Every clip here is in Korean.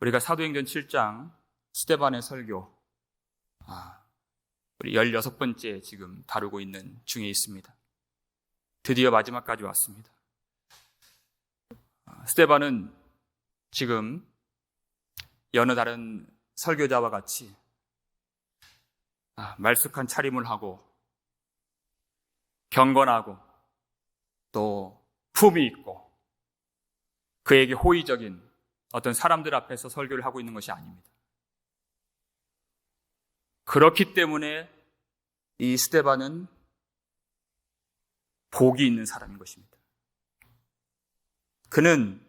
우리가 사도행전 7장 스데반의 설교, 우리 16번째 지금 다루고 있는 중에 있습니다. 드디어 마지막까지 왔습니다. 스데반은 지금 여느 다른 설교자와 같이 말쑥한 차림을 하고 경건하고 또 품이 있고 그에게 호의적인 어떤 사람들 앞에서 설교를 하고 있는 것이 아닙니다. 그렇기 때문에 이 스데반은 복이 있는 사람인 것입니다. 그는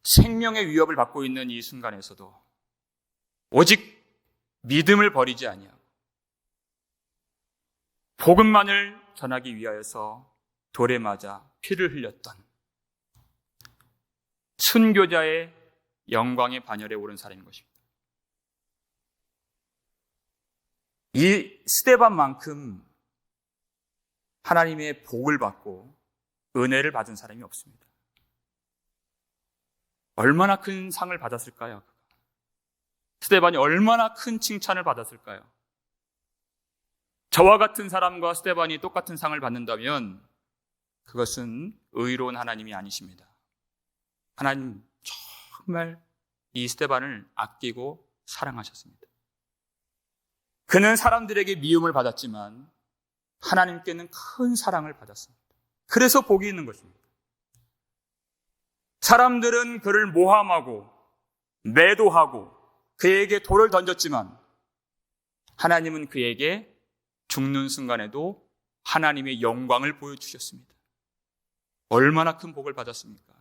생명의 위협을 받고 있는 이 순간에서도 오직 믿음을 버리지 아니하고 복음만을 전하기 위하여서 돌에 맞아 피를 흘렸던 순교자의 영광의 반열에 오른 사람인 것입니다. 이 스데반만큼 하나님의 복을 받고 은혜를 받은 사람이 없습니다. 얼마나 큰 상을 받았을까요? 스데반이 얼마나 큰 칭찬을 받았을까요? 저와 같은 사람과 스데반이 똑같은 상을 받는다면 그것은 의로운 하나님이 아니십니다. 하나님 정말 이 스데반을 아끼고 사랑하셨습니다. 그는 사람들에게 미움을 받았지만 하나님께는 큰 사랑을 받았습니다. 그래서 복이 있는 것입니다. 사람들은 그를 모함하고 매도하고 그에게 돌을 던졌지만 하나님은 그에게 죽는 순간에도 하나님의 영광을 보여주셨습니다. 얼마나 큰 복을 받았습니까?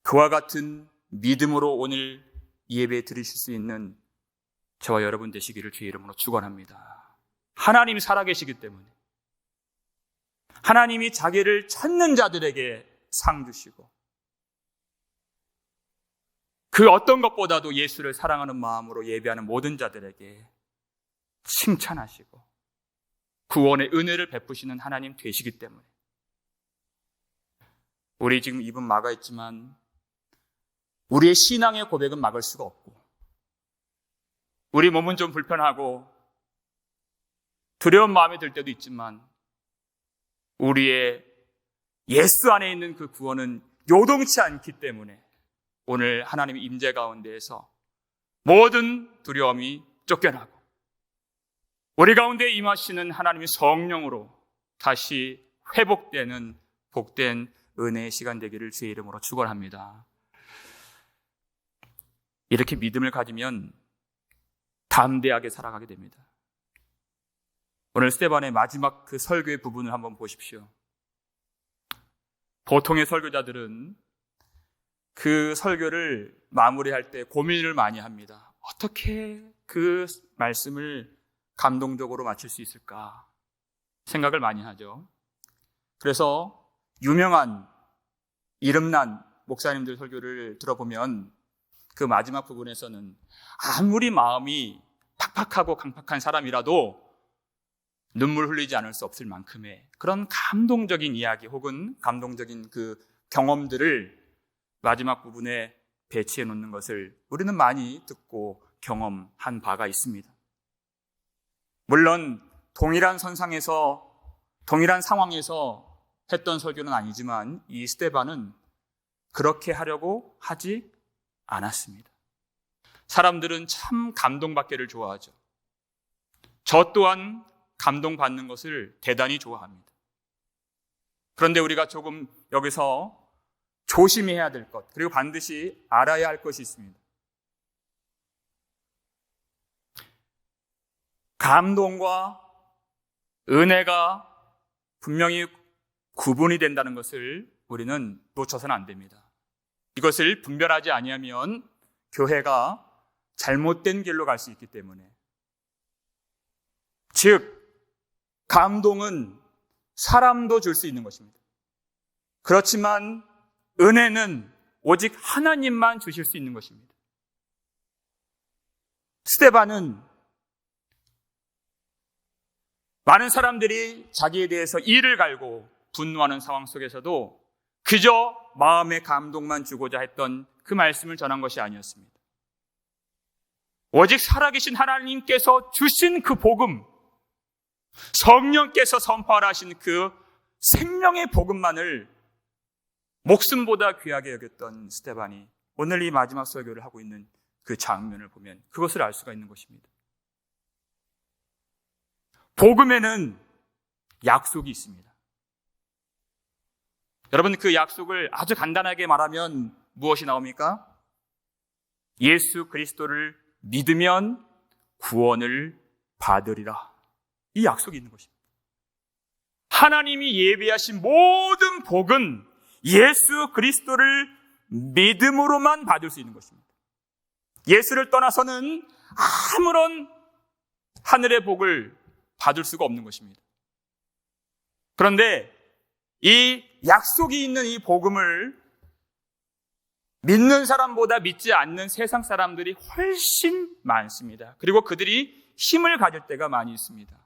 그와 같은 믿음으로 오늘 예배 드리실 수 있는 저와 여러분 되시기를 주의 이름으로 축원합니다. 하나님이 살아계시기 때문에 하나님이 자기를 찾는 자들에게 상 주시고 그 어떤 것보다도 예수를 사랑하는 마음으로 예배하는 모든 자들에게 칭찬하시고 구원의 은혜를 베푸시는 하나님 되시기 때문에 우리 지금 입은 막아 있지만 우리의 신앙의 고백은 막을 수가 없고 우리 몸은 좀 불편하고 두려운 마음이 들 때도 있지만 우리의 예수 안에 있는 그 구원은 요동치 않기 때문에 오늘 하나님의 임재 가운데에서 모든 두려움이 쫓겨나고 우리 가운데 임하시는 하나님의 성령으로 다시 회복되는 복된 은혜의 시간 되기를 주의 이름으로 축원합니다. 이렇게 믿음을 가지면 담대하게 살아가게 됩니다. 오늘 스데반의 마지막 그 설교의 부분을 한번 보십시오. 보통의 설교자들은 그 설교를 마무리할 때 고민을 많이 합니다. 어떻게 그 말씀을 감동적으로 마칠 수 있을까 생각을 많이 하죠. 그래서 유명한 이름난 목사님들 설교를 들어보면 그 마지막 부분에서는 아무리 마음이 팍팍하고 강팍한 사람이라도 눈물 흘리지 않을 수 없을 만큼의 그런 감동적인 이야기 혹은 감동적인 그 경험들을 마지막 부분에 배치해 놓는 것을 우리는 많이 듣고 경험한 바가 있습니다. 물론 동일한 선상에서 동일한 상황에서 했던 설교는 아니지만 이 스데반은 그렇게 하려고 하지 않았습니다. 사람들은 참 감동받기를 좋아하죠. 저 또한 감동받는 것을 대단히 좋아합니다. 그런데 우리가 조금 여기서 조심해야 될 것, 그리고 반드시 알아야 할 것이 있습니다. 감동과 은혜가 분명히 구분이 된다는 것을 우리는 놓쳐서는 안 됩니다. 이것을 분별하지 아니하면 교회가 잘못된 길로 갈 수 있기 때문에 즉 감동은 사람도 줄 수 있는 것입니다. 그렇지만 은혜는 오직 하나님만 주실 수 있는 것입니다. 스데반은 많은 사람들이 자기에 대해서 이를 갈고 분노하는 상황 속에서도 그저 마음의 감동만 주고자 했던 그 말씀을 전한 것이 아니었습니다. 오직 살아계신 하나님께서 주신 그 복음, 성령께서 선포하라 하신 그 생명의 복음만을 목숨보다 귀하게 여겼던 스데반이 오늘 이 마지막 설교를 하고 있는 그 장면을 보면 그것을 알 수가 있는 것입니다. 복음에는 약속이 있습니다. 여러분, 그 약속을 아주 간단하게 말하면 무엇이 나옵니까? 예수 그리스도를 믿으면 구원을 받으리라. 이 약속이 있는 것입니다. 하나님이 예비하신 모든 복은 예수 그리스도를 믿음으로만 받을 수 있는 것입니다. 예수를 떠나서는 아무런 하늘의 복을 받을 수가 없는 것입니다. 그런데 이 약속이 있는 이 복음을 믿는 사람보다 믿지 않는 세상 사람들이 훨씬 많습니다. 그리고 그들이 힘을 가질 때가 많이 있습니다.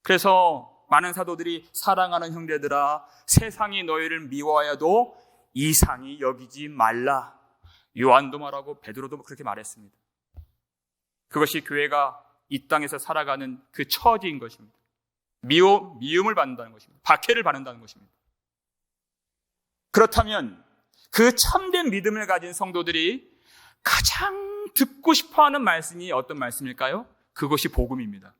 그래서 많은 사도들이 사랑하는 형제들아, 세상이 너희를 미워하여도 이상히 여기지 말라. 요한도 말하고 베드로도 그렇게 말했습니다. 그것이 교회가 이 땅에서 살아가는 그 처지인 것입니다. 미움을 받는다는 것입니다. 박해를 받는다는 것입니다. 그렇다면 그 참된 믿음을 가진 성도들이 가장 듣고 싶어하는 말씀이 어떤 말씀일까요? 그것이 복음입니다.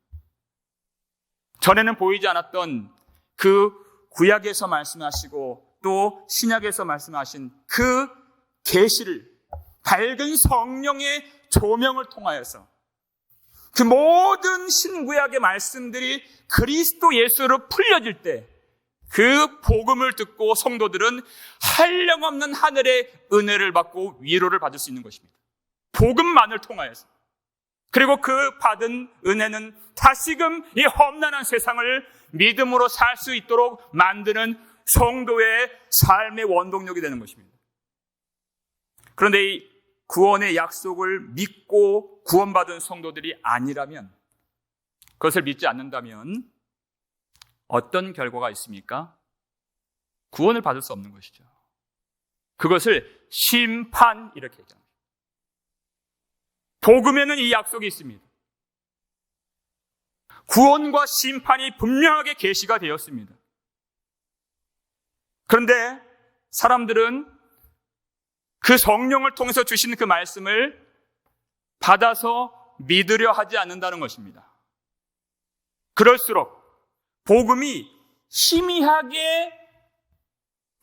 전에는 보이지 않았던 그 구약에서 말씀하시고 또 신약에서 말씀하신 그 계시를 밝은 성령의 조명을 통하여서 그 모든 신구약의 말씀들이 그리스도 예수로 풀려질 때 그 복음을 듣고 성도들은 한량없는 하늘의 은혜를 받고 위로를 받을 수 있는 것입니다. 복음만을 통하여서. 그리고 그 받은 은혜는 다시금 이 험난한 세상을 믿음으로 살 수 있도록 만드는 성도의 삶의 원동력이 되는 것입니다. 그런데 이 구원의 약속을 믿고 구원받은 성도들이 아니라면, 그것을 믿지 않는다면 어떤 결과가 있습니까? 구원을 받을 수 없는 것이죠. 그것을 심판, 이렇게 얘기합니다. 복음에는 이 약속이 있습니다. 구원과 심판이 분명하게 계시가 되었습니다. 그런데 사람들은 그 성령을 통해서 주신 그 말씀을 받아서 믿으려 하지 않는다는 것입니다. 그럴수록 복음이 희미하게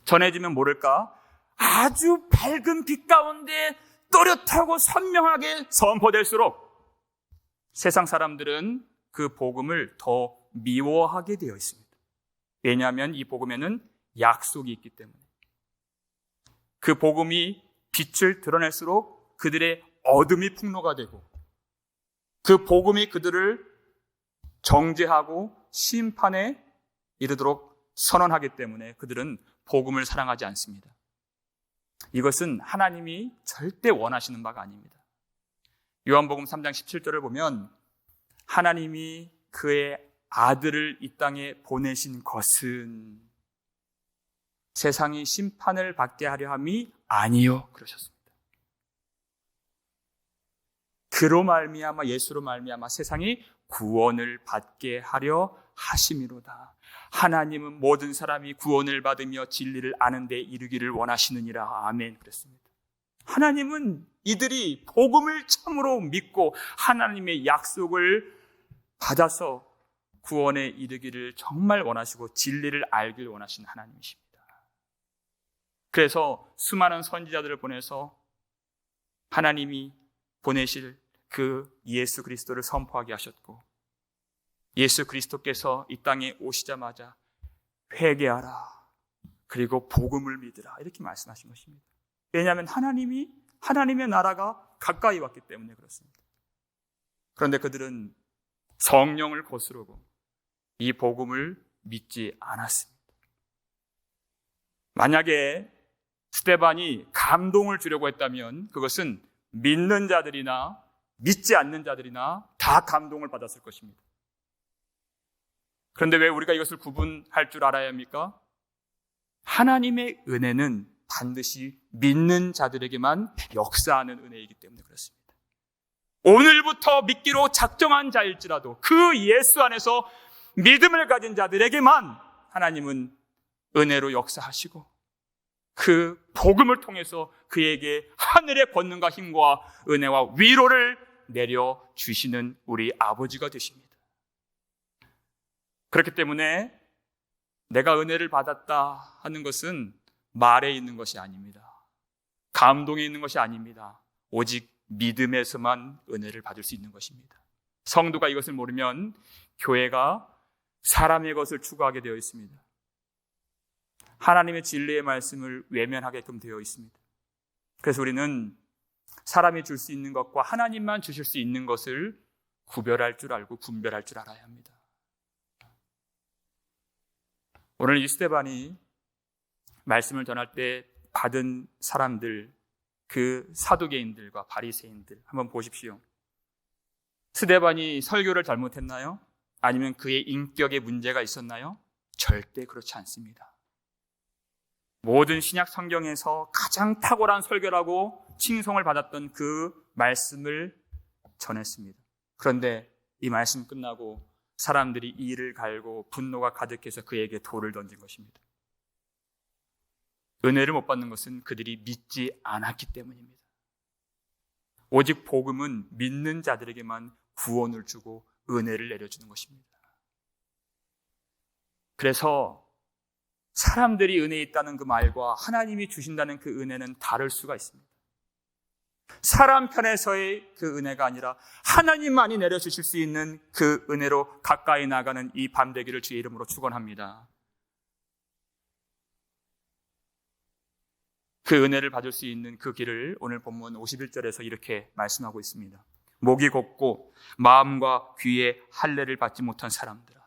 전해지면 모를까? 아주 밝은 빛 가운데 또렷하고 선명하게 선포될수록 세상 사람들은 그 복음을 더 미워하게 되어 있습니다. 왜냐하면 이 복음에는 약속이 있기 때문에. 그 복음이 빛을 드러낼수록 그들의 어둠이 폭로가 되고 그 복음이 그들을 정죄하고 심판에 이르도록 선언하기 때문에 그들은 복음을 사랑하지 않습니다. 이것은 하나님이 절대 원하시는 바가 아닙니다. 요한복음 3장 17절을 보면 하나님이 그의 아들을 이 땅에 보내신 것은 세상이 심판을 받게 하려 함이 아니요 그러셨습니다. 그로 말미암아, 예수로 말미암아 세상이 구원을 받게 하려 하심이로다. 하나님은 모든 사람이 구원을 받으며 진리를 아는 데 이르기를 원하시느니라. 아멘. 그랬습니다. 하나님은 이들이 복음을 참으로 믿고 하나님의 약속을 받아서 구원에 이르기를 정말 원하시고 진리를 알길 원하시는 하나님이십니다. 그래서 수많은 선지자들을 보내서 하나님이 보내실 그 예수 그리스도를 선포하게 하셨고, 예수 그리스도께서 이 땅에 오시자마자 회개하라, 그리고 복음을 믿으라, 이렇게 말씀하신 것입니다. 왜냐하면 하나님의 나라가 가까이 왔기 때문에 그렇습니다. 그런데 그들은 성령을 거스르고 이 복음을 믿지 않았습니다. 만약에 스데반이 감동을 주려고 했다면 그것은 믿는 자들이나 믿지 않는 자들이나 다 감동을 받았을 것입니다. 그런데 왜 우리가 이것을 구분할 줄 알아야 합니까? 하나님의 은혜는 반드시 믿는 자들에게만 역사하는 은혜이기 때문에 그렇습니다. 오늘부터 믿기로 작정한 자일지라도 그 예수 안에서 믿음을 가진 자들에게만 하나님은 은혜로 역사하시고 그 복음을 통해서 그에게 하늘의 권능과 힘과 은혜와 위로를 내려주시는 우리 아버지가 되십니다. 그렇기 때문에 내가 은혜를 받았다 하는 것은 말에 있는 것이 아닙니다. 감동에 있는 것이 아닙니다. 오직 믿음에서만 은혜를 받을 수 있는 것입니다. 성도가 이것을 모르면 교회가 사람의 것을 추구하게 되어 있습니다. 하나님의 진리의 말씀을 외면하게끔 되어 있습니다. 그래서 우리는 사람이 줄 수 있는 것과 하나님만 주실 수 있는 것을 구별할 줄 알고 분별할 줄 알아야 합니다. 오늘 이 스데반이 말씀을 전할 때 받은 사람들, 그 사두개인들과 바리새인들 한번 보십시오. 스데반이 설교를 잘못했나요? 아니면 그의 인격에 문제가 있었나요? 절대 그렇지 않습니다. 모든 신약 성경에서 가장 탁월한 설교라고 칭송을 받았던 그 말씀을 전했습니다. 그런데 이 말씀 끝나고 사람들이 이를 갈고 분노가 가득해서 그에게 돌을 던진 것입니다. 은혜를 못 받는 것은 그들이 믿지 않았기 때문입니다. 오직 복음은 믿는 자들에게만 구원을 주고 은혜를 내려주는 것입니다. 그래서 사람들이 은혜에 있다는 그 말과 하나님이 주신다는 그 은혜는 다를 수가 있습니다. 사람 편에서의 그 은혜가 아니라 하나님만이 내려주실 수 있는 그 은혜로 가까이 나가는 이 밤 되기를 주의 이름으로 축원합니다. 그 은혜를 받을 수 있는 그 길을 오늘 본문 51절에서 이렇게 말씀하고 있습니다. 목이 곧고 마음과 귀에 할례를 받지 못한 사람들아.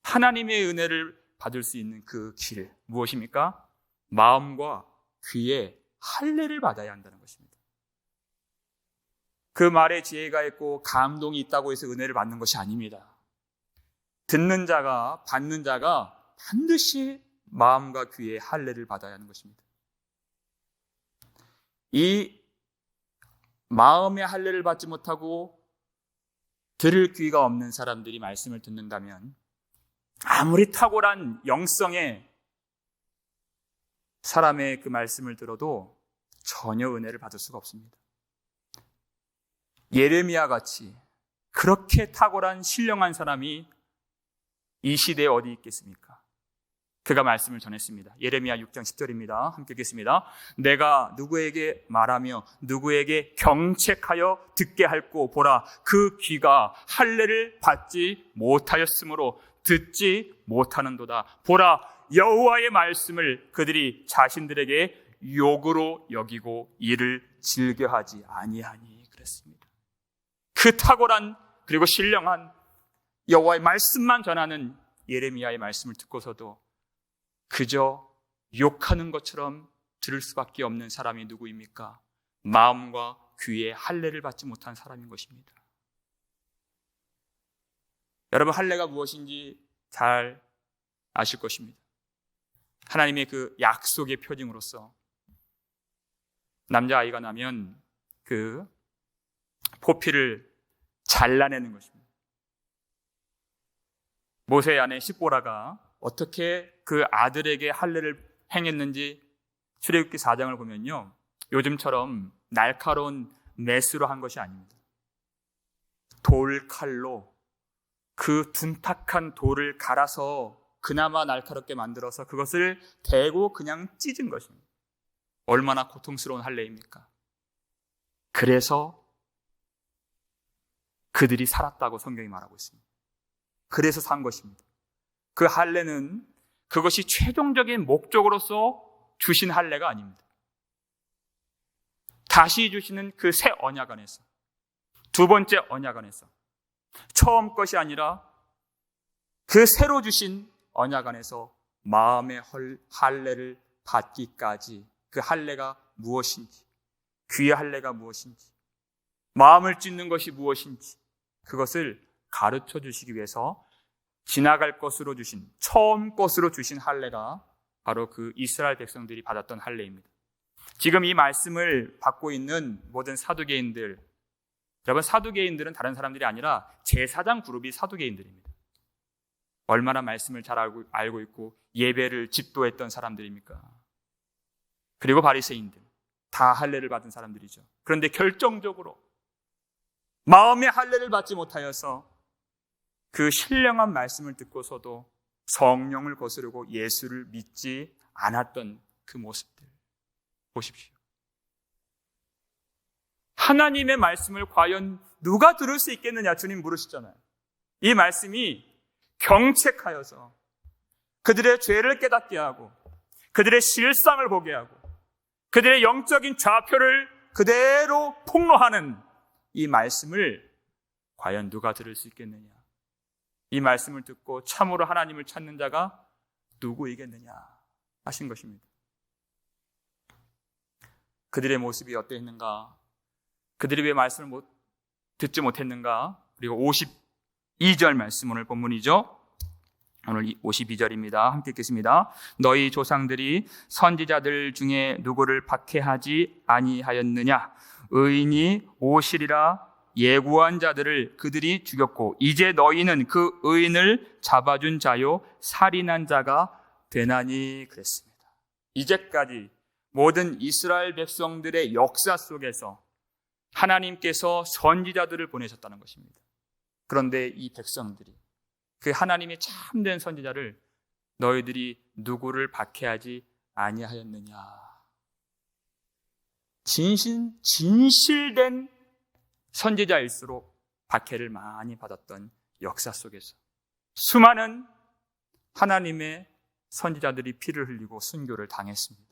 하나님의 은혜를 받을 수 있는 그 길 무엇입니까? 마음과 귀에 할례를 받아야 한다는 것입니다. 그 말에 지혜가 있고 감동이 있다고 해서 은혜를 받는 것이 아닙니다. 듣는 자가 받는 자가 반드시 마음과 귀에 할례를 받아야 하는 것입니다. 이 마음의 할례를 받지 못하고 들을 귀가 없는 사람들이 말씀을 듣는다면 아무리 탁월한 영성의 사람의 그 말씀을 들어도 전혀 은혜를 받을 수가 없습니다. 예레미야 같이 그렇게 탁월한 신령한 사람이 이 시대에 어디 있겠습니까? 그가 말씀을 전했습니다. 예레미야 6장 10절입니다. 함께 읽겠습니다. 내가 누구에게 말하며 누구에게 경책하여 듣게 할꼬 보라, 그 귀가 할례를 받지 못하였으므로 듣지 못하는도다. 보라, 여호와의 말씀을 그들이 자신들에게 욕으로 여기고 이를 즐겨하지 아니하니. 그랬습니다. 그 탁월한 그리고 신령한 여호와의 말씀만 전하는 예레미야의 말씀을 듣고서도 그저 욕하는 것처럼 들을 수밖에 없는 사람이 누구입니까? 마음과 귀에 할례를 받지 못한 사람인 것입니다. 여러분, 할례가 무엇인지 잘 아실 것입니다. 하나님의 그 약속의 표징으로서 남자아이가 나면 그 포피를 잘라내는 것입니다. 모세의 아내 십보라가 어떻게 그 아들에게 할례를 행했는지 출애굽기 4장을 보면요, 요즘처럼 날카로운 메스로 한 것이 아닙니다. 돌칼로 그 둔탁한 돌을 갈아서 그나마 날카롭게 만들어서 그것을 대고 그냥 찢은 것입니다. 얼마나 고통스러운 할례입니까? 그래서 그들이 살았다고 성경이 말하고 있습니다. 그래서 산 것입니다. 그 할례는 그것이 최종적인 목적으로서 주신 할례가 아닙니다. 다시 주시는 그 새 언약 안에서, 두 번째 언약 안에서, 처음 것이 아니라 그 새로 주신 언약 안에서 마음의 할례를 받기까지, 그 할례가 무엇인지, 귀의 할례가 무엇인지, 마음을 찢는 것이 무엇인지, 그것을 가르쳐 주시기 위해서 지나갈 것으로 주신, 처음 것으로 주신 할례가 바로 그 이스라엘 백성들이 받았던 할례입니다. 지금 이 말씀을 받고 있는 모든 사두개인들, 여러분, 사두개인들은 다른 사람들이 아니라 제사장 그룹이 사두개인들입니다. 얼마나 말씀을 잘 알고 있고 예배를 집도했던 사람들입니까? 그리고 바리새인들, 다 할례를 받은 사람들이죠. 그런데 결정적으로 마음의 할례를 받지 못하여서 그 신령한 말씀을 듣고서도 성령을 거스르고 예수를 믿지 않았던 그 모습들 보십시오. 하나님의 말씀을 과연 누가 들을 수 있겠느냐 주님 물으시잖아요. 이 말씀이 경책하여서 그들의 죄를 깨닫게 하고 그들의 실상을 보게 하고 그들의 영적인 좌표를 그대로 폭로하는 이 말씀을 과연 누가 들을 수 있겠느냐. 이 말씀을 듣고 참으로 하나님을 찾는 자가 누구이겠느냐 하신 것입니다. 그들의 모습이 어땠는가? 그들이 왜 말씀을 듣지 못했는가? 그리고 52절 말씀, 오늘 본문이죠. 오늘 52절입니다. 함께 읽겠습니다. 너희 조상들이 선지자들 중에 누구를 박해하지 아니하였느냐? 의인이 오시리라 예고한 자들을 그들이 죽였고 이제 너희는 그 의인을 잡아준 자요 살인한 자가 되나니 그랬습니다. 이제까지 모든 이스라엘 백성들의 역사 속에서 하나님께서 선지자들을 보내셨다는 것입니다. 그런데 이 백성들이 그 하나님의 참된 선지자를 너희들이 누구를 박해하지 아니하였느냐. 진실된 선지자일수록 박해를 많이 받았던 역사 속에서 수많은 하나님의 선지자들이 피를 흘리고 순교를 당했습니다.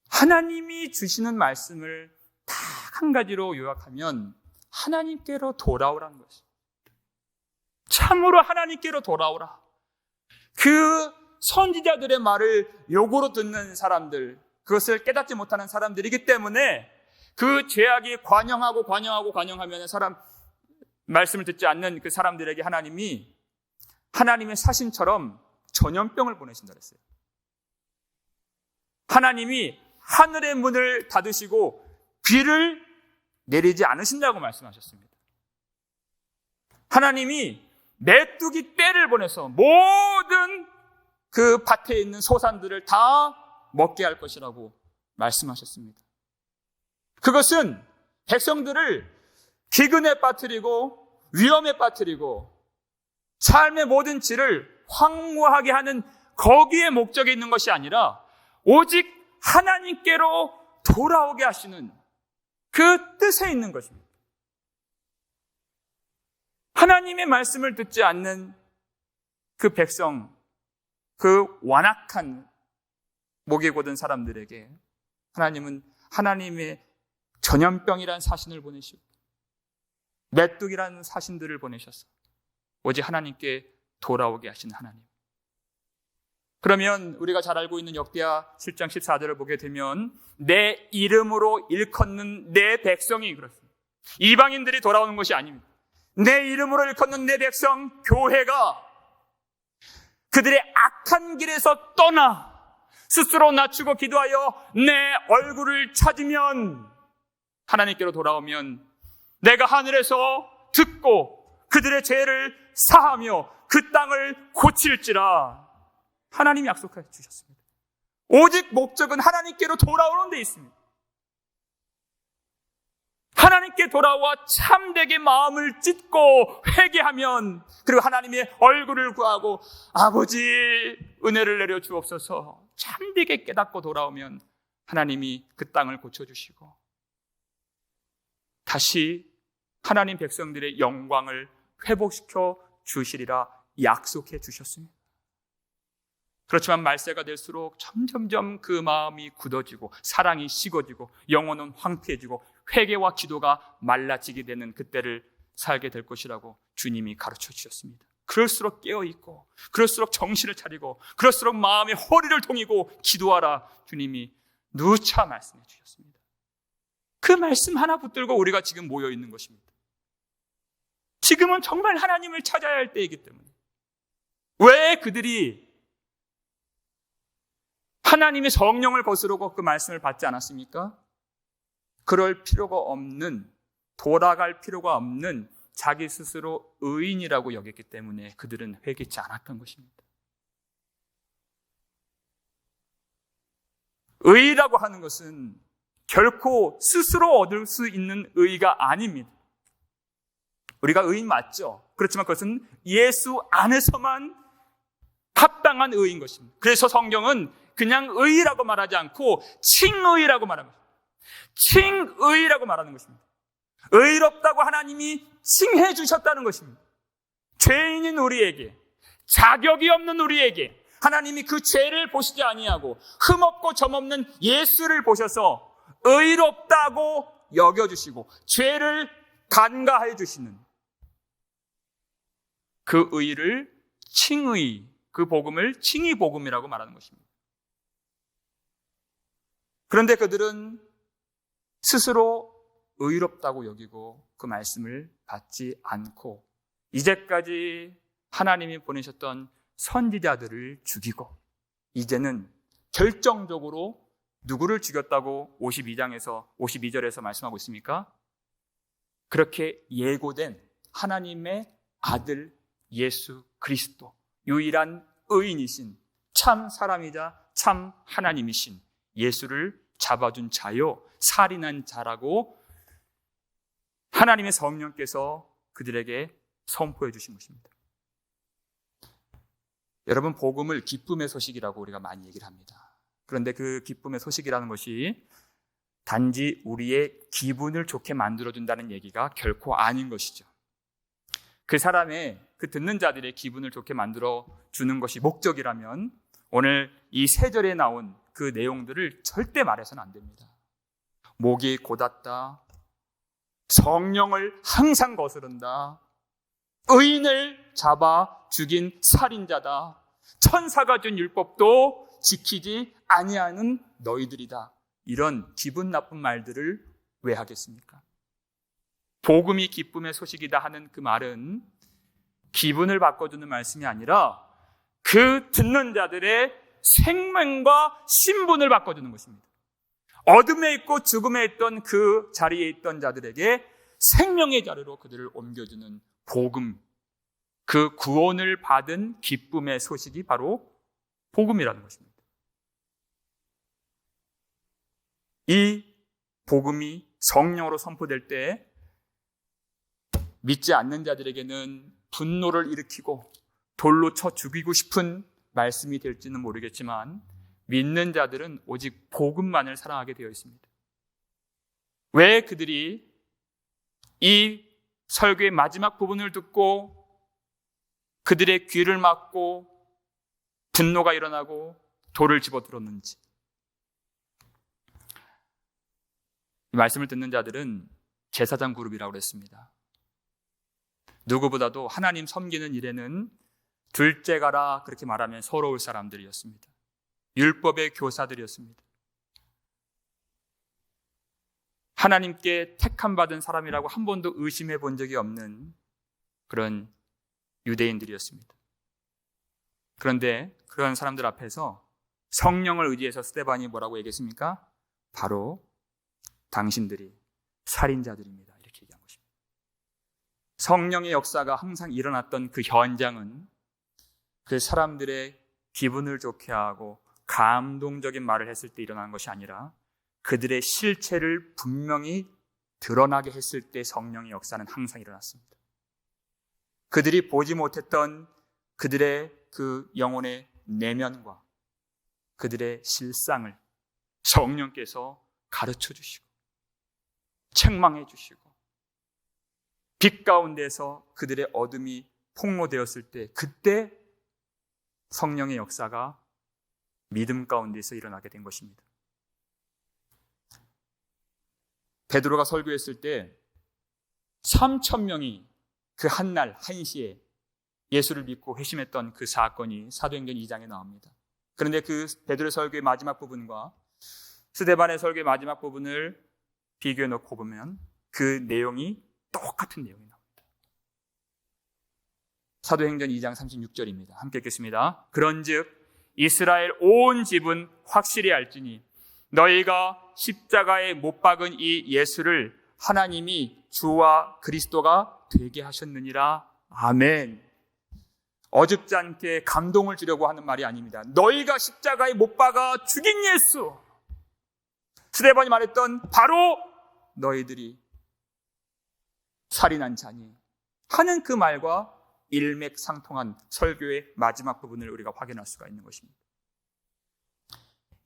하나님이 주시는 말씀을 딱 한 가지로 요약하면 하나님께로 돌아오라는 것입니다. 참으로 하나님께로 돌아오라. 그 선지자들의 말을 요구로 듣는 사람들, 그것을 깨닫지 못하는 사람들이기 때문에 그 죄악이 관영하면 말씀을 듣지 않는 그 사람들에게 하나님이 하나님의 사신처럼 전염병을 보내신다 그랬어요. 하나님이 하늘의 문을 닫으시고 비를 내리지 않으신다고 말씀하셨습니다. 하나님이 메뚜기 떼를 보내서 모든 그 밭에 있는 소산들을 다 먹게 할 것이라고 말씀하셨습니다. 그것은 백성들을 기근에 빠뜨리고 위험에 빠뜨리고 삶의 모든 질을 황무하게 하는 거기에 목적이 있는 것이 아니라 오직 하나님께로 돌아오게 하시는 그 뜻에 있는 것입니다. 하나님의 말씀을 듣지 않는 그 백성, 그 완악한 목이 곧은 사람들에게 하나님은 하나님의 전염병이라는 사신을 보내시고 메뚜기라는 사신들을 보내셔서 오직 하나님께 돌아오게 하신 하나님. 그러면 우리가 잘 알고 있는 역대하 7장 14절을 보게 되면 내 이름으로 일컫는 내 백성이 그렇습니다. 이방인들이 돌아오는 것이 아닙니다. 내 이름으로 일컫는 내 백성, 교회가 그들의 악한 길에서 떠나 스스로 낮추고 기도하여 내 얼굴을 찾으면 하나님께로 돌아오면 내가 하늘에서 듣고 그들의 죄를 사하며 그 땅을 고칠지라 하나님이 약속해 주셨습니다. 오직 목적은 하나님께로 돌아오는 데 있습니다. 하나님께 돌아와 참되게 마음을 찢고 회개하면 그리고 하나님의 얼굴을 구하고 아버지 은혜를 내려 주옵소서 참되게 깨닫고 돌아오면 하나님이 그 땅을 고쳐주시고 다시 하나님 백성들의 영광을 회복시켜 주시리라 약속해 주셨습니다. 그렇지만 말세가 될수록 점점점 그 마음이 굳어지고 사랑이 식어지고 영혼은 황폐해지고 회개와 기도가 말라지게 되는 그때를 살게 될 것이라고 주님이 가르쳐 주셨습니다. 그럴수록 깨어있고 그럴수록 정신을 차리고 그럴수록 마음의 허리를 동이고 기도하라 주님이 누차 말씀해 주셨습니다. 그 말씀 하나 붙들고 우리가 지금 모여 있는 것입니다. 지금은 정말 하나님을 찾아야 할 때이기 때문에 왜 그들이 하나님의 성령을 거스르고 그 말씀을 받지 않았습니까? 그럴 필요가 없는, 돌아갈 필요가 없는 자기 스스로 의인이라고 여겼기 때문에 그들은 회개치 않았던 것입니다. 의라고 하는 것은 결코 스스로 얻을 수 있는 의가 아닙니다. 우리가 의인 맞죠? 그렇지만 그것은 예수 안에서만 합당한 의인 것입니다. 그래서 성경은 그냥 의라고 말하지 않고 칭의라고 말하는 것입니다. 칭의라고 말하는 것입니다. 의롭다고 하나님이 칭해 주셨다는 것입니다. 죄인인 우리에게, 자격이 없는 우리에게 하나님이 그 죄를 보시지 아니하고 흠없고 점없는 예수를 보셔서 의롭다고 여겨주시고 죄를 간과해 주시는 그 의를 칭의, 그 복음을 칭의 복음이라고 말하는 것입니다. 그런데 그들은 스스로 의롭다고 여기고 그 말씀을 받지 않고 이제까지 하나님이 보내셨던 선지자들을 죽이고 이제는 결정적으로 누구를 죽였다고 52절에서 말씀하고 있습니까? 그렇게 예고된 하나님의 아들 예수 그리스도, 유일한 의인이신 참 사람이자 참 하나님이신 예수를 잡아준 자요, 살인한 자라고 하나님의 성령께서 그들에게 선포해 주신 것입니다. 여러분, 복음을 기쁨의 소식이라고 우리가 많이 얘기를 합니다. 그런데 그 기쁨의 소식이라는 것이 단지 우리의 기분을 좋게 만들어준다는 얘기가 결코 아닌 것이죠. 그 사람의, 그 듣는 자들의 기분을 좋게 만들어주는 것이 목적이라면 오늘 이 3절에 나온 그 내용들을 절대 말해서는 안 됩니다. 목이 곧았다, 성령을 항상 거스른다, 의인을 잡아 죽인 살인자다, 천사가 준 율법도 지키지 아니하는 너희들이다. 이런 기분 나쁜 말들을 왜 하겠습니까? 복음이 기쁨의 소식이다 하는 그 말은 기분을 바꿔주는 말씀이 아니라 그 듣는 자들의 생명과 신분을 바꿔주는 것입니다. 어둠에 있고 죽음에 있던 그 자리에 있던 자들에게 생명의 자리로 그들을 옮겨주는 복음, 그 구원을 받은 기쁨의 소식이 바로 복음이라는 것입니다. 이 복음이 성령으로 선포될 때 믿지 않는 자들에게는 분노를 일으키고 돌로 쳐 죽이고 싶은 말씀이 될지는 모르겠지만 믿는 자들은 오직 복음만을 사랑하게 되어 있습니다. 왜 그들이 이 설교의 마지막 부분을 듣고 그들의 귀를 막고 분노가 일어나고 돌을 집어들었는지, 이 말씀을 듣는 자들은 제사장 그룹이라고 그랬습니다. 누구보다도 하나님 섬기는 일에는 둘째가라 그렇게 말하면 서러울 사람들이었습니다. 율법의 교사들이었습니다. 하나님께 택함받은 사람이라고 한 번도 의심해 본 적이 없는 그런 유대인들이었습니다. 그런데 그런 사람들 앞에서 성령을 의지해서 스데반이 뭐라고 얘기했습니까? 바로 당신들이 살인자들입니다. 이렇게 얘기한 것입니다. 성령의 역사가 항상 일어났던 그 현장은 그 사람들의 기분을 좋게 하고 감동적인 말을 했을 때 일어나는 것이 아니라 그들의 실체를 분명히 드러나게 했을 때 성령의 역사는 항상 일어났습니다. 그들이 보지 못했던 그들의 그 영혼의 내면과 그들의 실상을 성령께서 가르쳐 주시고 책망해 주시고 빛 가운데서 그들의 어둠이 폭로되었을 때 그때 성령의 역사가 믿음 가운데서 일어나게 된 것입니다. 베드로가 설교했을 때 3,000명이 그 한날 한시에 예수를 믿고 회심했던 그 사건이 사도행전 2장에 나옵니다. 그런데 그 베드로 설교의 마지막 부분과 스데반의 설교의 마지막 부분을 비교해 놓고 보면 그 내용이 똑같은 내용이 나옵니다. 사도행전 2장 36절입니다. 함께 읽겠습니다. 그런즉 이스라엘 온 집은 확실히 알지니 너희가 십자가에 못 박은 이 예수를 하나님이 주와 그리스도가 되게 하셨느니라. 아멘. 어줍지 않게 감동을 주려고 하는 말이 아닙니다. 너희가 십자가에 못 박아 죽인 예수, 스데반이 말했던 바로 너희들이 살인한 자니 하는 그 말과 일맥상통한 설교의 마지막 부분을 우리가 확인할 수가 있는 것입니다.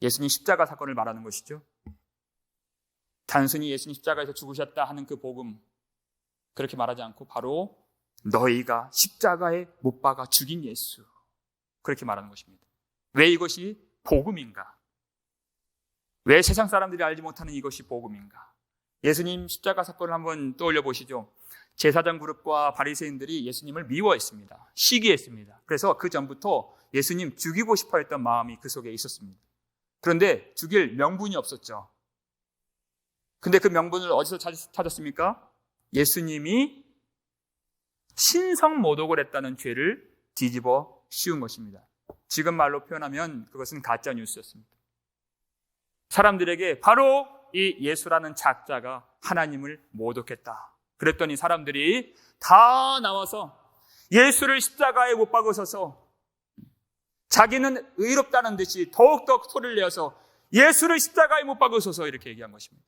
예수님 십자가 사건을 말하는 것이죠. 단순히 예수님 십자가에서 죽으셨다 하는 그 복음, 그렇게 말하지 않고 바로 너희가 십자가에 못 박아 죽인 예수, 그렇게 말하는 것입니다. 왜 이것이 복음인가? 왜 세상 사람들이 알지 못하는 이것이 복음인가? 예수님 십자가 사건을 한번 떠올려 보시죠. 제사장 그룹과 바리새인들이 예수님을 미워했습니다. 시기했습니다. 그래서 그 전부터 예수님 죽이고 싶어 했던 마음이 그 속에 있었습니다. 그런데 죽일 명분이 없었죠. 근데 그 명분을 어디서 찾았습니까? 예수님이 신성모독을 했다는 죄를 뒤집어 씌운 것입니다. 지금 말로 표현하면 그것은 가짜 뉴스였습니다. 사람들에게 바로 이 예수라는 작자가 하나님을 모독했다. 그랬더니 사람들이 다 나와서 예수를 십자가에 못 박으셔서 자기는 의롭다는 듯이 더욱더 소리를 내어서 예수를 십자가에 못 박으셔서 이렇게 얘기한 것입니다.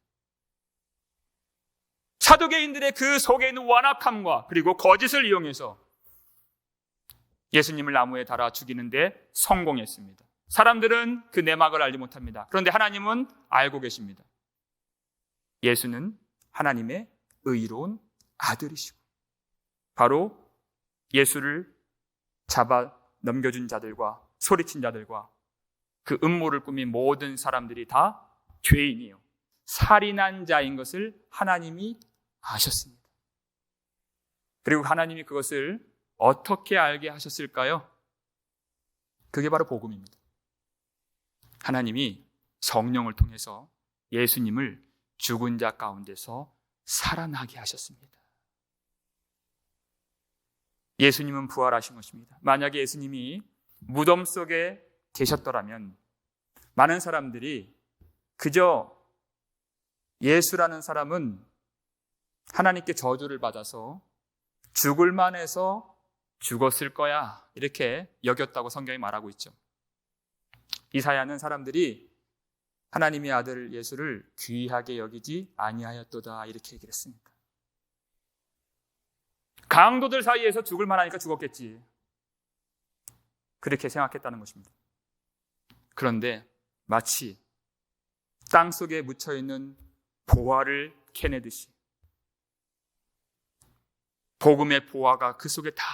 사두개인들의 그 속에 있는 완악함과 그리고 거짓을 이용해서 예수님을 나무에 달아 죽이는데 성공했습니다. 사람들은 그 내막을 알지 못합니다. 그런데 하나님은 알고 계십니다. 예수는 하나님의 의로운 아들이시고 바로 예수를 잡아 넘겨준 자들과 소리친 자들과 그 음모를 꾸민 모든 사람들이 다 죄인이요, 살인한 자인 것을 하나님이 아셨습니다. 그리고 하나님이 그것을 어떻게 알게 하셨을까요? 그게 바로 복음입니다. 하나님이 성령을 통해서 예수님을 죽은 자 가운데서 살아나게 하셨습니다. 예수님은 부활하신 것입니다. 만약에 예수님이 무덤 속에 계셨더라면 많은 사람들이 그저 예수라는 사람은 하나님께 저주를 받아서 죽을 만해서 죽었을 거야, 이렇게 여겼다고 성경이 말하고 있죠. 이사야는 사람들이 하나님의 아들 예수를 귀하게 여기지 아니하였도다, 이렇게 얘기를 했습니다. 강도들 사이에서 죽을 만하니까 죽었겠지, 그렇게 생각했다는 것입니다. 그런데 마치 땅 속에 묻혀있는 보화를 캐내듯이 복음의 보화가 그 속에 다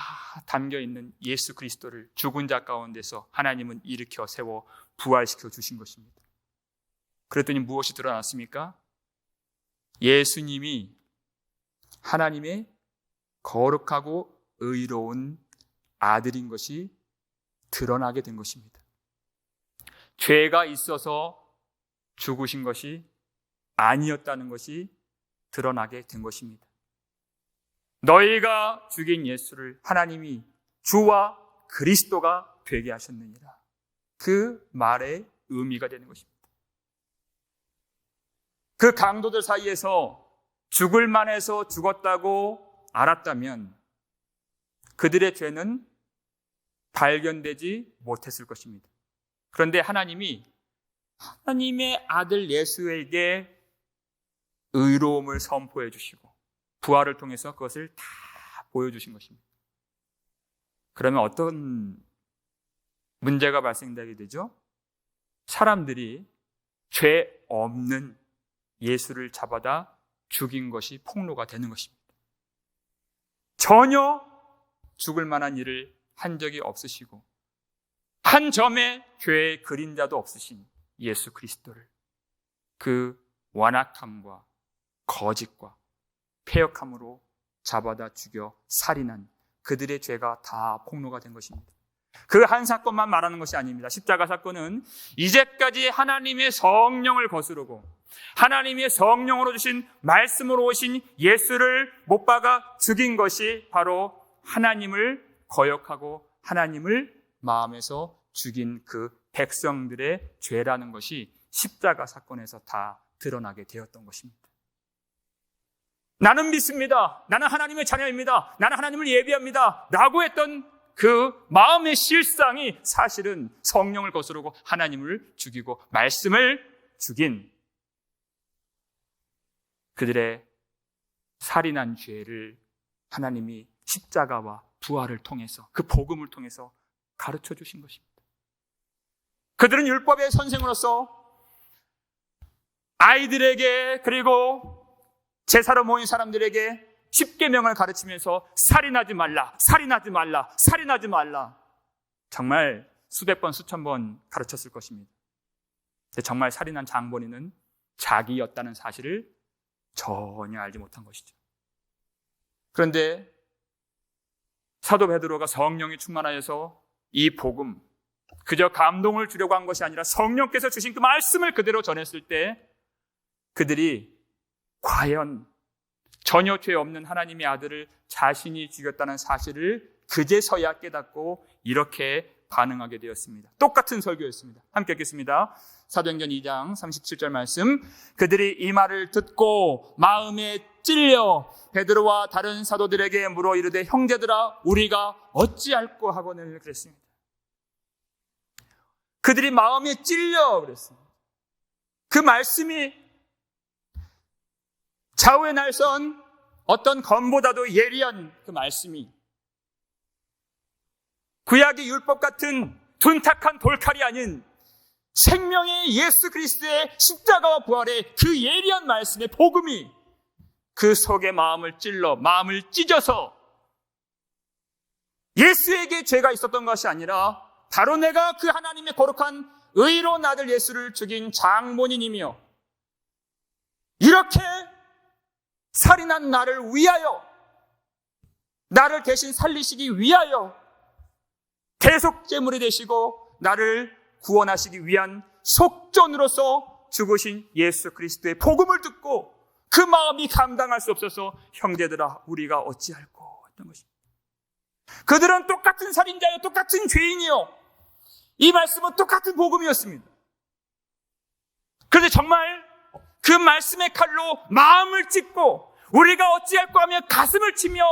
담겨있는 예수 그리스도를 죽은 자 가운데서 하나님은 일으켜 세워 부활시켜 주신 것입니다. 그랬더니 무엇이 드러났습니까? 예수님이 하나님의 거룩하고 의로운 아들인 것이 드러나게 된 것입니다. 죄가 있어서 죽으신 것이 아니었다는 것이 드러나게 된 것입니다. 너희가 죽인 예수를 하나님이 주와 그리스도가 되게 하셨느니라. 그 말의 의미가 되는 것입니다. 그 강도들 사이에서 죽을 만해서 죽었다고 알았다면 그들의 죄는 발견되지 못했을 것입니다. 그런데 하나님이 하나님의 아들 예수에게 의로움을 선포해 주시고 부활을 통해서 그것을 다 보여주신 것입니다. 그러면 어떤 문제가 발생되게 되죠? 사람들이 죄 없는 예수를 잡아다 죽인 것이 폭로가 되는 것입니다. 전혀 죽을 만한 일을 한 적이 없으시고 한 점의 죄의 그림자도 없으신 예수 그리스도를 그 완악함과 거짓과 패역함으로 잡아다 죽여 살인한 그들의 죄가 다 폭로가 된 것입니다. 그 한 사건만 말하는 것이 아닙니다. 십자가 사건은 이제까지 하나님의 성령을 거스르고 하나님의 성령으로 주신 말씀으로 오신 예수를 못 박아 죽인 것이 바로 하나님을 거역하고 하나님을 마음에서 죽인 그 백성들의 죄라는 것이 십자가 사건에서 다 드러나게 되었던 것입니다. 나는 믿습니다. 나는 하나님의 자녀입니다. 나는 하나님을 예비합니다. 라고 했던 그 마음의 실상이 사실은 성령을 거스르고 하나님을 죽이고 말씀을 죽인 그들의 살인한 죄를 하나님이 십자가와 부활을 통해서 그 복음을 통해서 가르쳐 주신 것입니다. 그들은 율법의 선생으로서 아이들에게 그리고 제사로 모인 사람들에게 십계명을 가르치면서 살인하지 말라, 살인하지 말라, 살인하지 말라. 정말 수백 번, 수천 번 가르쳤을 것입니다. 근데 정말 살인한 장본인은 자기였다는 사실을 전혀 알지 못한 것이죠. 그런데 사도 베드로가 성령이 충만하여서 이 복음, 그저 감동을 주려고 한 것이 아니라 성령께서 주신 그 말씀을 그대로 전했을 때 그들이 과연 전혀 죄 없는 하나님의 아들을 자신이 죽였다는 사실을 그제서야 깨닫고 이렇게 반응하게 되었습니다. 똑같은 설교였습니다. 함께 읽겠습니다. 사도행전 2장 37절 말씀. 그들이 이 말을 듣고 마음에 찔려 베드로와 다른 사도들에게 물어 이르되 형제들아 우리가 어찌할꼬 하거늘 그랬습니다. 그들이 마음에 찔려 그랬습니다. 그 말씀이 좌우의 날선 어떤 검보다도 예리한 그 말씀이 구약의 율법 같은 둔탁한 돌칼이 아닌 생명의 예수 그리스도의 십자가와 부활의 그 예리한 말씀의 복음이 그 속에 마음을 찔러 마음을 찢어서 예수에게 죄가 있었던 것이 아니라 바로 내가 그 하나님의 거룩한 의로운 아들 예수를 죽인 장본인이며 이렇게 살인한 나를 위하여 나를 대신 살리시기 위하여 대속 제물이 되시고 나를 구원하시기 위한 속전으로서 죽으신 예수 그리스도의 복음을 듣고 그 마음이 감당할 수 없어서 형제들아 우리가 어찌할꼬 했던 것입니다. 그들은 똑같은 살인자요 똑같은 죄인이요 이 말씀은 똑같은 복음이었습니다. 그런데 정말 그 말씀의 칼로 마음을 찢고 우리가 어찌할꼬 하며 가슴을 치며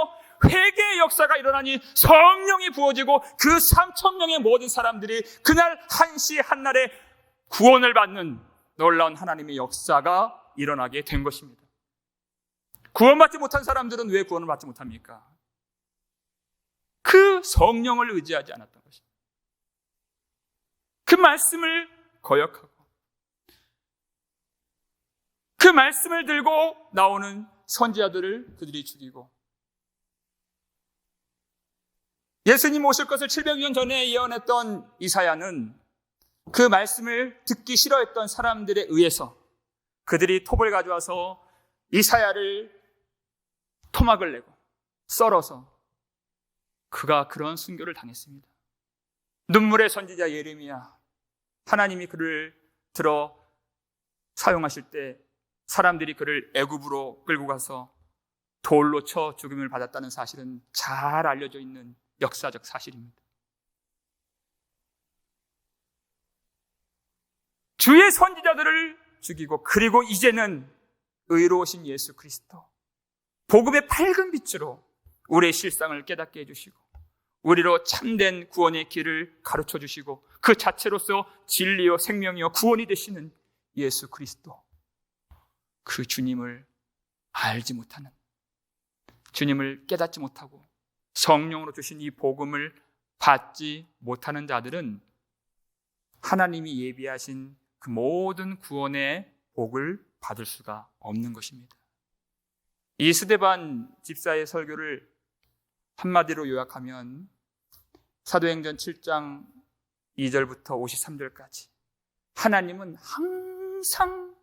회개의 역사가 일어나니 성령이 부어지고 그 3,000명의 모든 사람들이 그날 한시 한날에 구원을 받는 놀라운 하나님의 역사가 일어나게 된 것입니다. 구원받지 못한 사람들은 왜 구원을 받지 못합니까? 그 성령을 의지하지 않았던 것입니다. 그 말씀을 거역하고 그 말씀을 들고 나오는 선지자들을 그들이 죽이고 예수님 오실 것을 700년 전에 예언했던 이사야는 그 말씀을 듣기 싫어했던 사람들에 의해서 그들이 톱을 가져와서 이사야를 토막을 내고 썰어서 그가 그런 순교를 당했습니다. 눈물의 선지자 예레미야, 하나님이 그를 들어 사용하실 때 사람들이 그를 애굽으로 끌고 가서 돌로 쳐 죽임을 받았다는 사실은 잘 알려져 있는 역사적 사실입니다. 주의 선지자들을 죽이고 그리고 이제는 의로우신 예수 그리스도 복음의 밝은 빛으로 우리의 실상을 깨닫게 해주시고 우리로 참된 구원의 길을 가르쳐 주시고 그 자체로서 진리요 생명이요 구원이 되시는 예수 그리스도 그 주님을 알지 못하는 주님을 깨닫지 못하고 성령으로 주신 이 복음을 받지 못하는 자들은 하나님이 예비하신 그 모든 구원의 복을 받을 수가 없는 것입니다. 이 스데반 집사의 설교를 한마디로 요약하면 사도행전 7장 2절부터 53절까지 하나님은 항상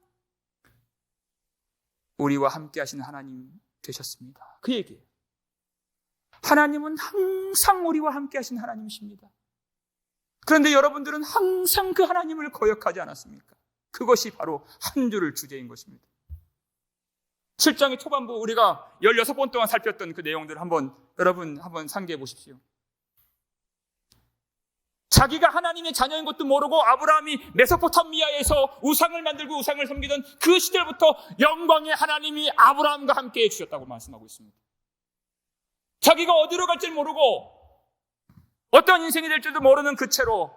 우리와 함께 하시는 하나님 되셨습니다. 그 얘기예요. 하나님은 항상 우리와 함께 하신 하나님이십니다. 그런데 여러분들은 항상 그 하나님을 거역하지 않았습니까? 그것이 바로 한 줄을 주제인 것입니다. 7장의 초반부 우리가 16번 동안 살폈던 그 내용들을 여러분 한번 상기해 보십시오. 자기가 하나님의 자녀인 것도 모르고 아브라함이 메소포타미아에서 우상을 만들고 우상을 섬기던 그 시절부터 영광의 하나님이 아브라함과 함께 해주셨다고 말씀하고 있습니다. 자기가 어디로 갈지 모르고 어떤 인생이 될 줄도 모르는 그 채로,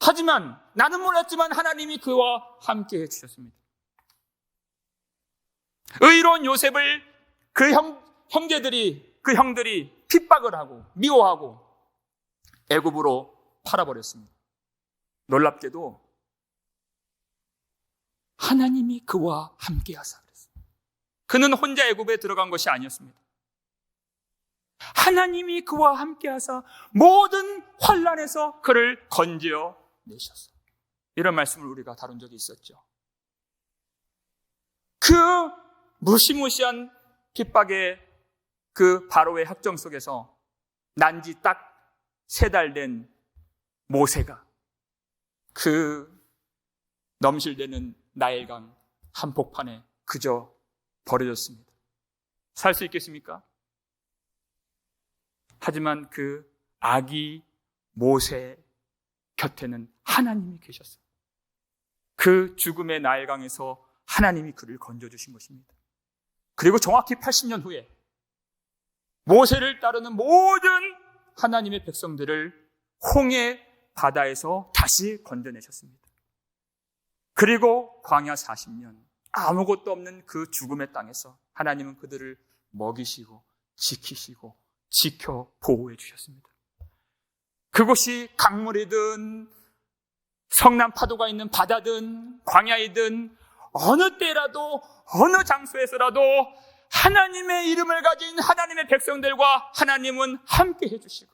하지만 나는 몰랐지만 하나님이 그와 함께 해주셨습니다. 의로운 요셉을 그 형들이 핍박을 하고 미워하고 애굽으로 팔아버렸습니다. 놀랍게도 하나님이 그와 함께 하사 그랬어요. 그는 혼자 애굽에 들어간 것이 아니었습니다. 하나님이 그와 함께 하사 모든 환난에서 그를 건져 내셨어요. 이런 말씀을 우리가 다룬 적이 있었죠. 그 무시무시한 핍박의 그 바로의 협정 속에서 난지 딱 3달 된 모세가 그 넘실대는 나일강 한복판에 그저 버려졌습니다. 살 수 있겠습니까? 하지만 그 아기 모세 곁에는 하나님이 계셨어요. 그 죽음의 나일강에서 하나님이 그를 건져주신 것입니다. 그리고 정확히 80년 후에 모세를 따르는 모든 하나님의 백성들을 홍해 바다에서 다시 건져내셨습니다. 그리고 광야 40년 아무것도 없는 그 죽음의 땅에서 하나님은 그들을 먹이시고 지키시고 지켜 보호해 주셨습니다. 그곳이 강물이든 성난 파도가 있는 바다든 광야이든 어느 때라도 어느 장소에서라도 하나님의 이름을 가진 하나님의 백성들과 하나님은 함께 해주시고,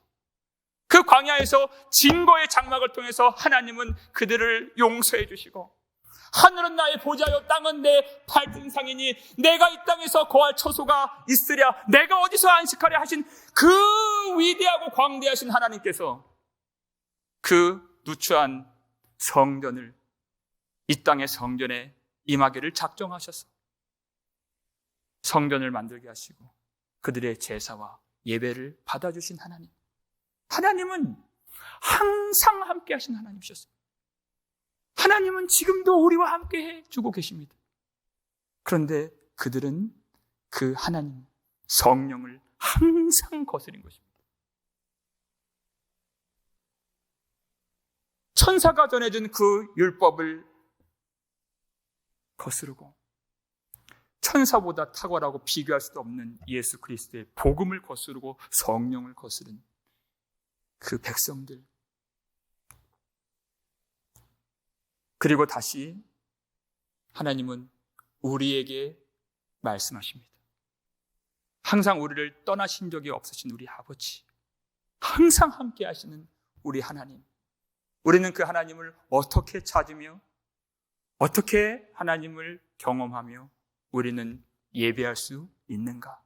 그 광야에서 진거의 장막을 통해서 하나님은 그들을 용서해 주시고, 하늘은 나의 보좌요 땅은 내 발등상이니 내가 이 땅에서 거할 처소가 있으랴 내가 어디서 안식하랴 하신 그 위대하고 광대하신 하나님께서 그 누추한 성전을 이 땅의 성전에 임하기를 작정하셔서 성전을 만들게 하시고 그들의 제사와 예배를 받아주신 하나님. 하나님은 항상 함께 하신 하나님이셨어요. 하나님은 지금도 우리와 함께 해주고 계십니다. 그런데 그들은 그 하나님 성령을 항상 거스린 것입니다. 천사가 전해준 그 율법을 거스르고 천사보다 탁월하고 비교할 수도 없는 예수 그리스도의 복음을 거스르고 성령을 거스른 그 백성들, 그리고 다시 하나님은 우리에게 말씀하십니다. 항상 우리를 떠나신 적이 없으신 우리 아버지, 항상 함께 하시는 우리 하나님, 우리는 그 하나님을 어떻게 찾으며 어떻게 하나님을 경험하며 우리는 예배할 수 있는가?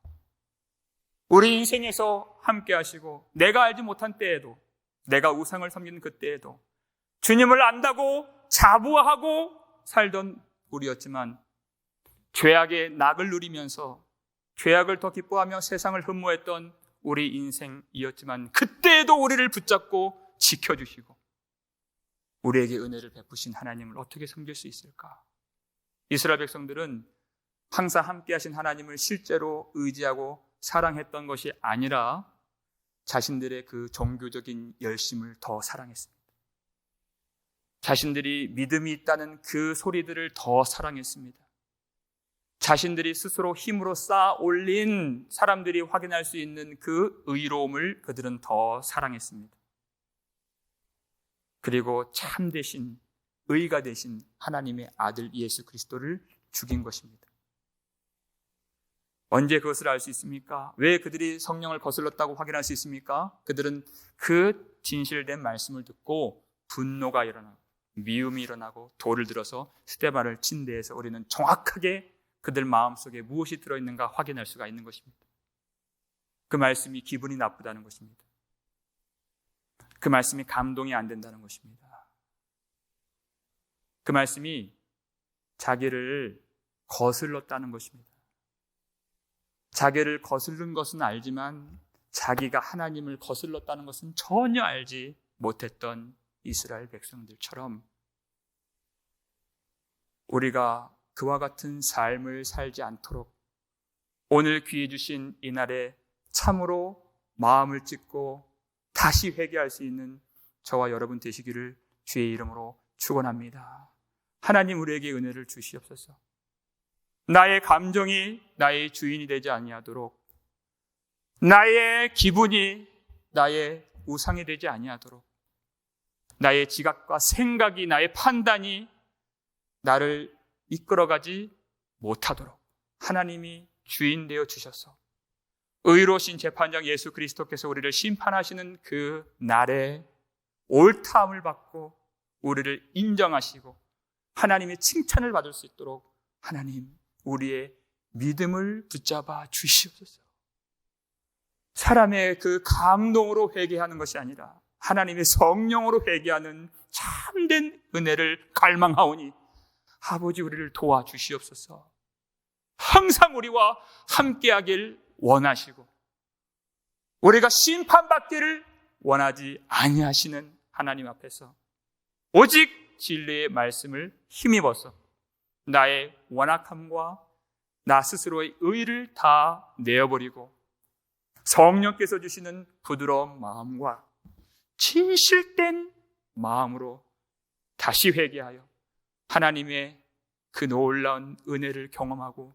우리 인생에서 함께 하시고 내가 알지 못한 때에도, 내가 우상을 섬기는 그때에도 주님을 안다고 자부하고 살던 우리였지만 죄악의 낙을 누리면서 죄악을 더 기뻐하며 세상을 흠모했던 우리 인생이었지만 그때에도 우리를 붙잡고 지켜주시고 우리에게 은혜를 베푸신 하나님을 어떻게 섬길 수 있을까? 이스라엘 백성들은 항상 함께 하신 하나님을 실제로 의지하고 사랑했던 것이 아니라 자신들의 그 종교적인 열심을 더 사랑했습니다. 자신들이 믿음이 있다는 그 소리들을 더 사랑했습니다. 자신들이 스스로 힘으로 쌓아 올린 사람들이 확인할 수 있는 그 의로움을 그들은 더 사랑했습니다. 그리고 참 되신, 의가 되신 하나님의 아들 예수 그리스도를 죽인 것입니다. 언제 그것을 알 수 있습니까? 왜 그들이 성령을 거슬렀다고 확인할 수 있습니까? 그들은 그 진실된 말씀을 듣고 분노가 일어나고 미움이 일어나고 돌을 들어서 스데반을 친 데에서 우리는 정확하게 그들 마음속에 무엇이 들어있는가 확인할 수가 있는 것입니다. 그 말씀이 기분이 나쁘다는 것입니다. 그 말씀이 감동이 안 된다는 것입니다. 그 말씀이 자기를 거슬렀다는 것입니다. 자기를 거슬른 것은 알지만 자기가 하나님을 거슬렀다는 것은 전혀 알지 못했던 이스라엘 백성들처럼 우리가 그와 같은 삶을 살지 않도록 오늘 귀해 주신 이날에 참으로 마음을 찢고 다시 회개할 수 있는 저와 여러분 되시기를 주의 이름으로 축원합니다. 하나님 우리에게 은혜를 주시옵소서. 나의 감정이 나의 주인이 되지 아니하도록, 나의 기분이 나의 우상이 되지 아니하도록, 나의 지각과 생각이, 나의 판단이 나를 이끌어가지 못하도록 하나님이 주인 되어 주셔서 의로우신 재판장 예수 그리스도께서 우리를 심판하시는 그 날에 옳다함을 받고 우리를 인정하시고 하나님의 칭찬을 받을 수 있도록 하나님 우리의 믿음을 붙잡아 주시옵소서. 사람의 그 감동으로 회개하는 것이 아니라 하나님의 성령으로 회개하는 참된 은혜를 갈망하오니 아버지 우리를 도와주시옵소서. 항상 우리와 함께하길 원하시고 우리가 심판받기를 원하지 아니하시는 하나님 앞에서 오직 진리의 말씀을 힘입어서 나의 완악함과 나 스스로의 의를 다 내어버리고 성령께서 주시는 부드러운 마음과 진실된 마음으로 다시 회개하여 하나님의 그 놀라운 은혜를 경험하고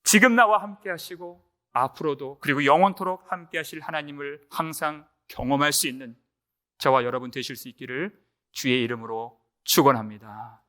지금 나와 함께 하시고 앞으로도 그리고 영원토록 함께 하실 하나님을 항상 경험할 수 있는 저와 여러분 되실 수 있기를 주의 이름으로 축원합니다.